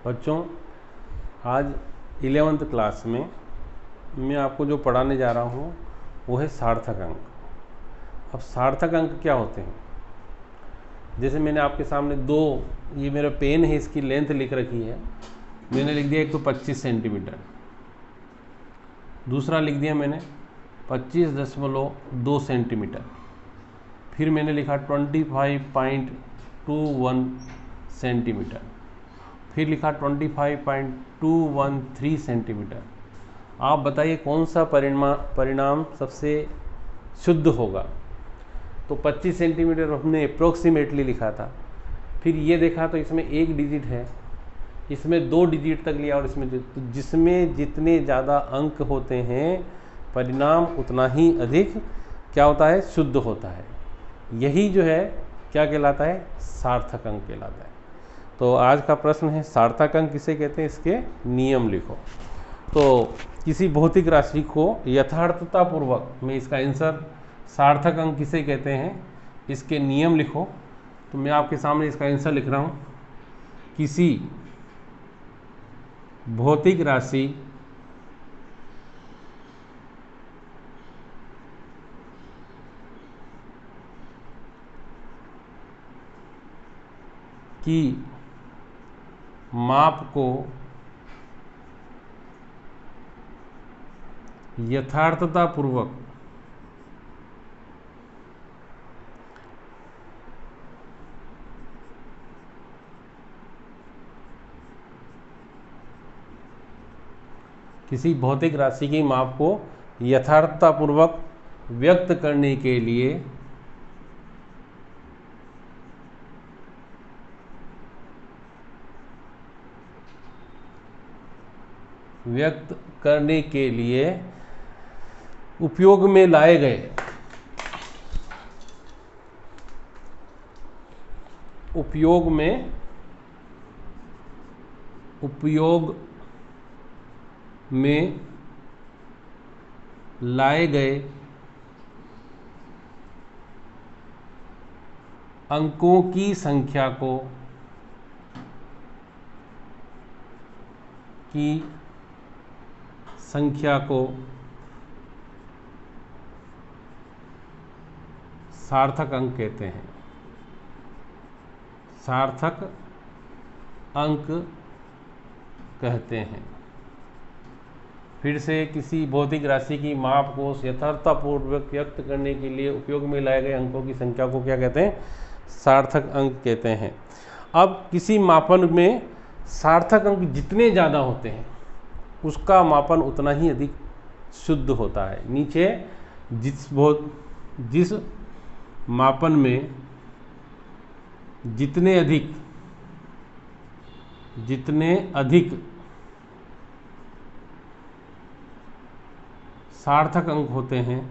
बच्चों, आज 11th class में मैं आपको जो पढ़ाने जा रहा हूँ वो है सार्थक अंक। अब सार्थक अंक क्या होते हैं? जैसे मैंने आपके सामने ये मेरा पेन है, इसकी लेंथ लिख रखी है। मैंने लिख दिया एक तो 25 सेंटीमीटर, दूसरा लिख दिया मैंने 25.2 सेंटीमीटर, फिर मैंने लिखा 25.21 सेंटीमीटर, फिर लिखा 25.213 सेंटीमीटर। आप बताइए कौन सा परिणाम सबसे शुद्ध होगा? तो 25 सेंटीमीटर हमने अप्रोक्सीमेटली लिखा था, फिर ये देखा तो इसमें एक डिजिट है, इसमें 2 डिजिट तक लिया, और जिसमें जितने ज़्यादा अंक होते हैं परिणाम उतना ही अधिक क्या होता है? शुद्ध होता है। यही जो है क्या कहलाता है? सार्थक अंक कहलाता है। तो आज का प्रश्न है सार्थक अंक किसे कहते हैं, इसके नियम लिखो। तो किसी भौतिक राशि को यथार्थतापूर्वक, मैं इसका आंसर सार्थक अंक किसे कहते हैं इसके नियम लिखो। तो मैं आपके सामने इसका आंसर लिख रहा हूँ। किसी भौतिक राशि की माप को यथार्थतापूर्वक किसी भौतिक राशि की माप को यथार्थतापूर्वक व्यक्त करने के लिए उपयोग में लाए गए उपयोग में लाए गए अंकों की संख्या को सार्थक अंक कहते हैं। सार्थक अंक कहते हैं। फिर से, किसी भौतिक राशि की माप को यथार्थतापूर्वक व्यक्त करने के लिए उपयोग में लाए गए अंकों की संख्या को क्या कहते हैं? सार्थक अंक कहते हैं। अब किसी मापन में सार्थक अंक जितने ज़्यादा होते हैं उसका मापन उतना ही अधिक शुद्ध होता है। नीचे जिस मापन में जितने अधिक सार्थक अंक होते हैं,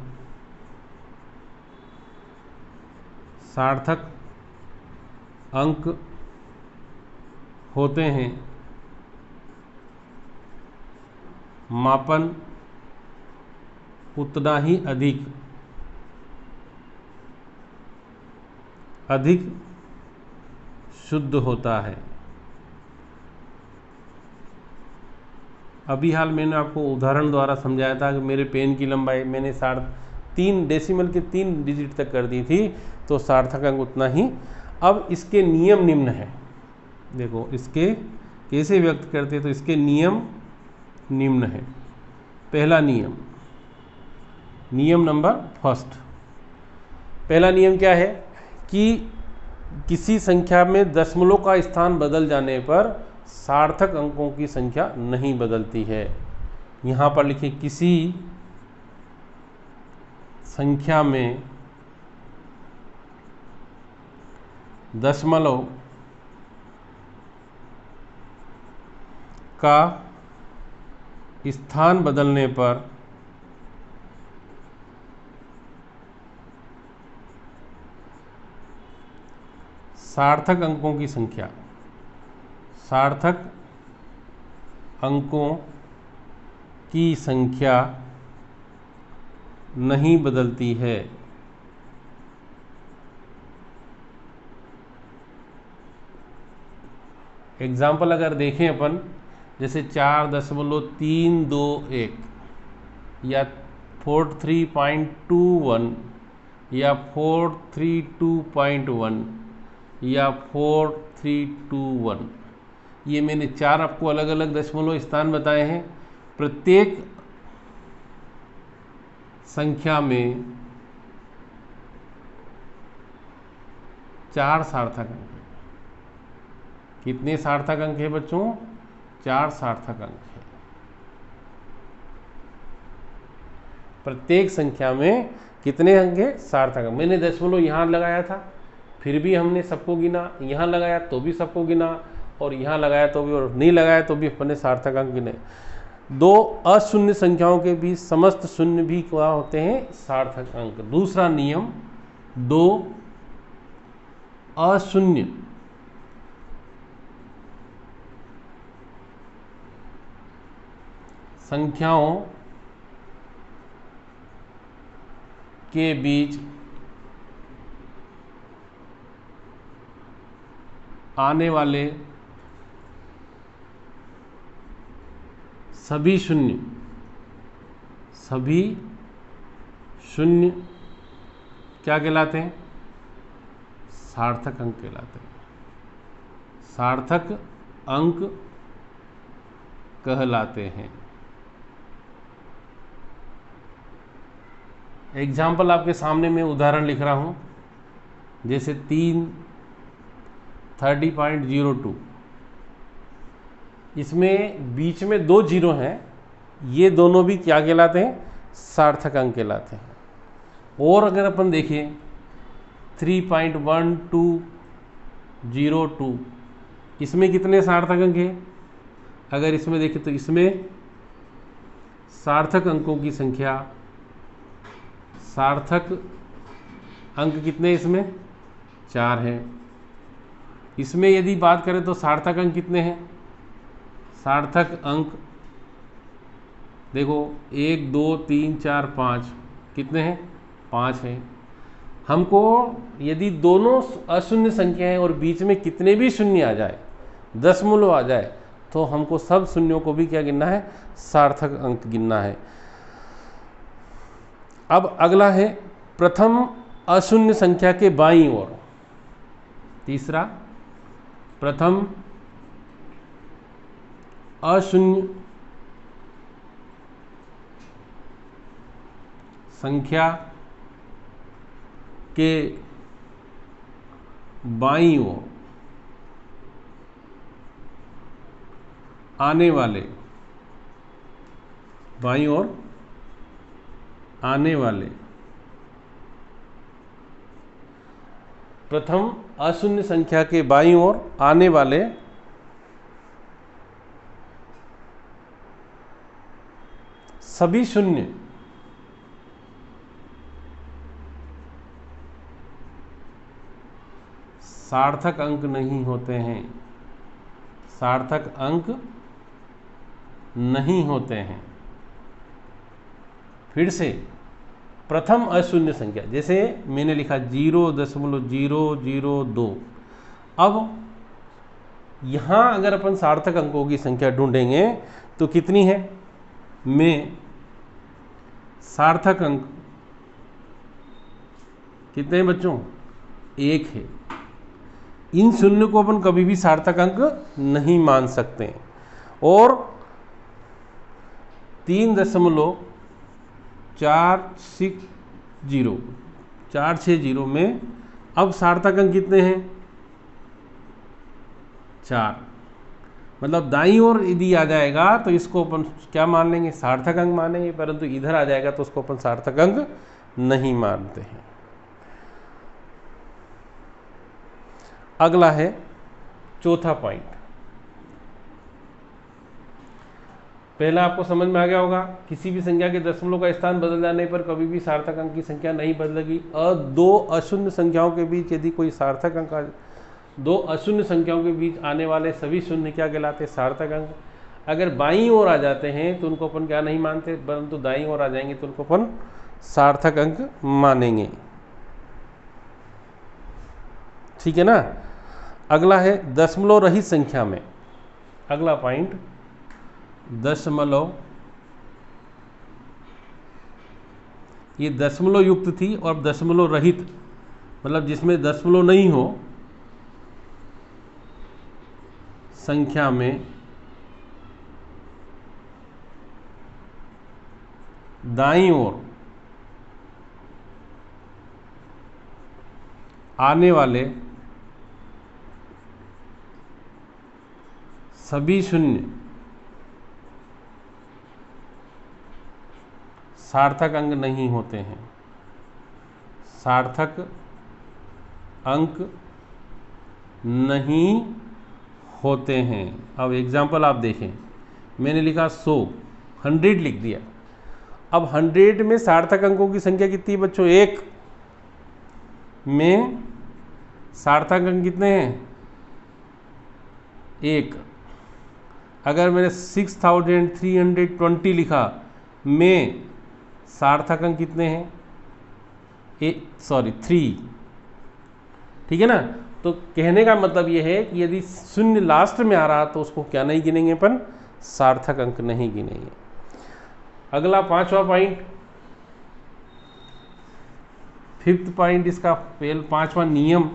मापन उतना ही अधिक शुद्ध होता है। अभी हाल मैंने आपको उदाहरण द्वारा समझाया था कि मेरे पेन की लंबाई मैंने 3 डेसिमल के 3 डिजिट तक कर दी थी, तो सार्थक अंक उतना ही। अब इसके नियम निम्न है। देखो इसके कैसे व्यक्त करते, तो इसके नियम निम्न है। पहला नियम नंबर फर्स्ट। पहला नियम क्या है कि किसी संख्या में दशमलव का स्थान बदल जाने पर सार्थक अंकों की संख्या नहीं बदलती है। यहाँ पर लिखिए, किसी संख्या में दशमलव का स्थान बदलने पर सार्थक अंकों की संख्या नहीं बदलती है। एग्जाम्पल अगर देखें अपन, जैसे 4.321 या 43.21 या 432.1 या 4321, ये मैंने 4 आपको अलग अलग दशमलव स्थान बताए हैं। प्रत्येक संख्या में 4 सार्थक अंक हैं। कितने सार्थक अंक है बच्चों? 4 सार्थक अंक है। प्रत्येक संख्या में कितने अंक है? सार्थक अंक। मैंने दशमलव यहाँ लगाया था, फिर भी हमने सबको गिना, यहाँ लगाया तो भी सबको गिना, और यहाँ लगाया तो भी, और नहीं लगाया तो भी अपने सार्थक अंक गिने। 2 अशून्य संख्याओं के बीच समस्त शून्य भी क्या होते हैं? सार्थक अंक। दूसरा नियम, 2 अशून्य संख्याओं के बीच आने वाले सभी शून्य क्या कहलाते हैं? सार्थक अंक कहलाते हैं। सार्थक अंक कहलाते हैं। एग्जाम्पल आपके सामने मैं उदाहरण लिख रहा हूं, जैसे 30.02, इसमें बीच में 2 जीरो हैं, ये दोनों भी क्या कहलाते हैं? सार्थक अंक कहलाते हैं। और अगर अपन देखें 3.1202, इसमें कितने सार्थक अंक हैं? अगर इसमें देखें तो इसमें सार्थक अंकों की संख्या, सार्थक अंक कितने इसमें? 4 हैं। इसमें यदि बात करें तो सार्थक अंक कितने हैं? सार्थक अंक देखो 1 2 3 4 5, कितने हैं? 5 हैं। हमको यदि दोनों अशून्य संख्या है और बीच में कितने भी शून्य आ जाए, दशमलव आ जाए, तो हमको सब शून्यों को भी क्या गिनना है? सार्थक अंक गिनना है। अब अगला है प्रथम अशून्य संख्या के बाईं ओर। तीसरा, प्रथम अशून्य संख्या के बाईं ओर आने वाले प्रथम अशून्य संख्या के बाईं ओर आने वाले सभी शून्य सार्थक अंक नहीं होते हैं। सार्थक अंक नहीं होते हैं। फिर से, प्रथम अशून्य संख्या, जैसे मैंने लिखा 0.002। अब यहां अगर अपन सार्थक अंकों की संख्या ढूंढेंगे तो कितनी है? में सार्थक अंक कितने हैं बच्चों? 1 है। इन शून्य को अपन कभी भी सार्थक अंक नहीं मान सकते। और 3.460 में अब सार्थक अंक कितने हैं? 4। मतलब दाईं ओर यदि आ जाएगा तो इसको अपन क्या मान लेंगे? सार्थक अंक मानेंगे, परंतु इधर आ जाएगा तो उसको अपन सार्थक अंक नहीं मानते हैं। अगला है चौथा पॉइंट। पहला आपको समझ में आ गया होगा, किसी भी संख्या के दशमलव का स्थान बदल जाने पर कभी भी सार्थक अंक की संख्या नहीं बदलेगी। दो अशून्य संख्याओं के बीच यदि कोई सार्थक अंक, 2 अशून्य संख्याओं के बीच आने वाले सभी शून्य क्या कहलाते हैं? सार्थक अंक। अगर बाईं ओर आ जाते हैं तो उनको अपन क्या नहीं मानते, परंतु दाईं ओर आ जाएंगे तो उनको अपन सार्थक अंक मानेंगे। ठीक है ना। अगला है दशमलव रहित संख्या में। अगला पॉइंट, दशमलव, ये दशमलव युक्त थी और दशमलव रहित, मतलब जिसमें दशमलव नहीं हो संख्या में दाईं ओर आने वाले सभी शून्य सार्थक अंक नहीं होते हैं, सार्थक अंक नहीं होते हैं। अब एग्जाम्पल आप देखें, मैंने लिखा 100, 100 लिख दिया। अब 100 में सार्थक अंकों की संख्या कितनी है बच्चों? 1 में सार्थक अंक कितने हैं? 1। अगर मैंने 6320 लिखा, में सार्थक अंक कितने हैं? 3। ठीक है ना? तो कहने का मतलब ये है कि यदि शून्य लास्ट में आ रहा तो उसको क्या नहीं गिनेंगे अपन? सार्थक अंक नहीं गिनेंगे। अगला 5वां पॉइंट, 5th पॉइंट इसका 5वां नियम,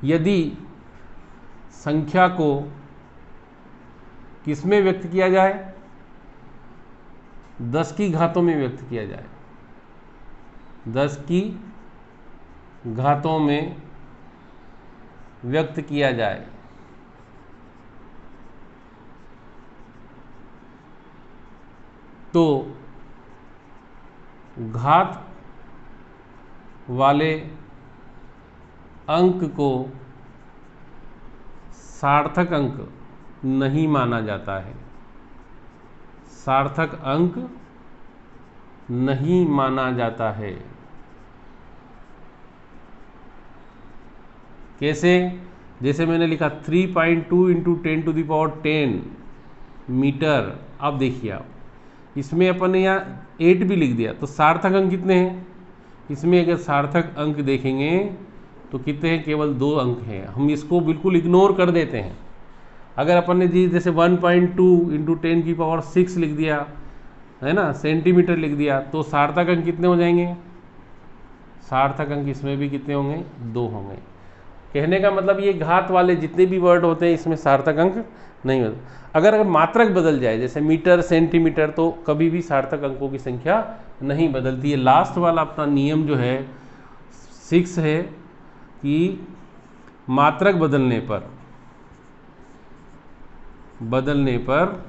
यदि संख्या को किसमें व्यक्त किया जाए? 10 की घातों में व्यक्त किया जाए, 10 की घातों में व्यक्त किया जाए, तो घात वाले अंक को सार्थक अंक नहीं माना जाता है, सार्थक अंक नहीं माना जाता है। कैसे? जैसे मैंने लिखा 3.2 इंटू 10⁻10 मीटर। अब देखिए आप, इसमें अपन ने यहाँ 8 भी लिख दिया, तो सार्थक अंक कितने हैं? इसमें अगर सार्थक अंक देखेंगे तो कितने हैं? केवल 2 अंक हैं। हम इसको बिल्कुल इग्नोर कर देते हैं। अगर अपन ने जी जैसे 1.2 इंटू 10⁻6 लिख दिया, है ना, सेंटीमीटर लिख दिया, तो सार्थक अंक कितने हो जाएंगे? सार्थक अंक इसमें भी कितने होंगे? 2 होंगे। कहने का मतलब ये घात वाले जितने भी वर्ड होते हैं इसमें सार्थक अंक नहीं होते। अगर मात्रक बदल जाए जैसे मीटर, सेंटीमीटर, तो कभी भी सार्थक अंकों की संख्या नहीं बदलती है। लास्ट वाला अपना नियम जो है 6 है कि मात्रक बदलने पर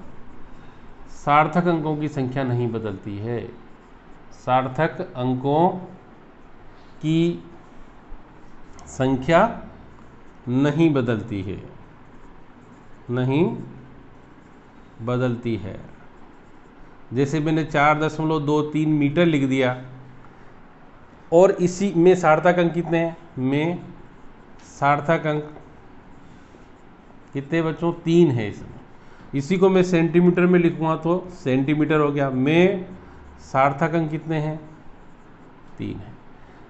सार्थक अंकों की संख्या नहीं बदलती है, सार्थक अंकों की संख्या नहीं बदलती है, नहीं बदलती है। जैसे मैंने 4.23 मीटर लिख दिया और इसी में सार्थक अंक कितने हैं? में सार्थक अंक कितने बच्चों? 3 है इसमें। इसी को मैं सेंटीमीटर में लिखूँगा तो सेंटीमीटर हो गया। में सार्थक अंक कितने हैं? 3 है।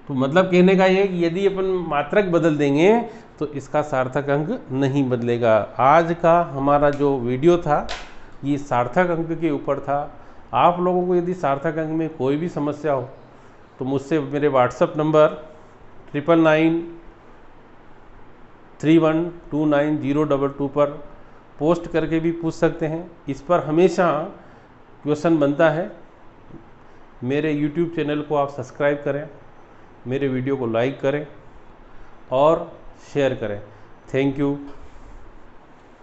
तो मतलब कहने का ये कि यदि अपन मात्रक बदल देंगे तो इसका सार्थक अंक नहीं बदलेगा। आज का हमारा जो वीडियो था ये सार्थक अंक के ऊपर था। आप लोगों को यदि सार्थक अंक में कोई भी समस्या हो तो मुझसे मेरे व्हाट्सएप नंबर 9993129022 पर पोस्ट करके भी पूछ सकते हैं। इस पर हमेशा क्वेश्चन बनता है। मेरे YouTube चैनल को आप सब्सक्राइब करें, मेरे वीडियो को लाइक करें और शेयर करें। Thank you.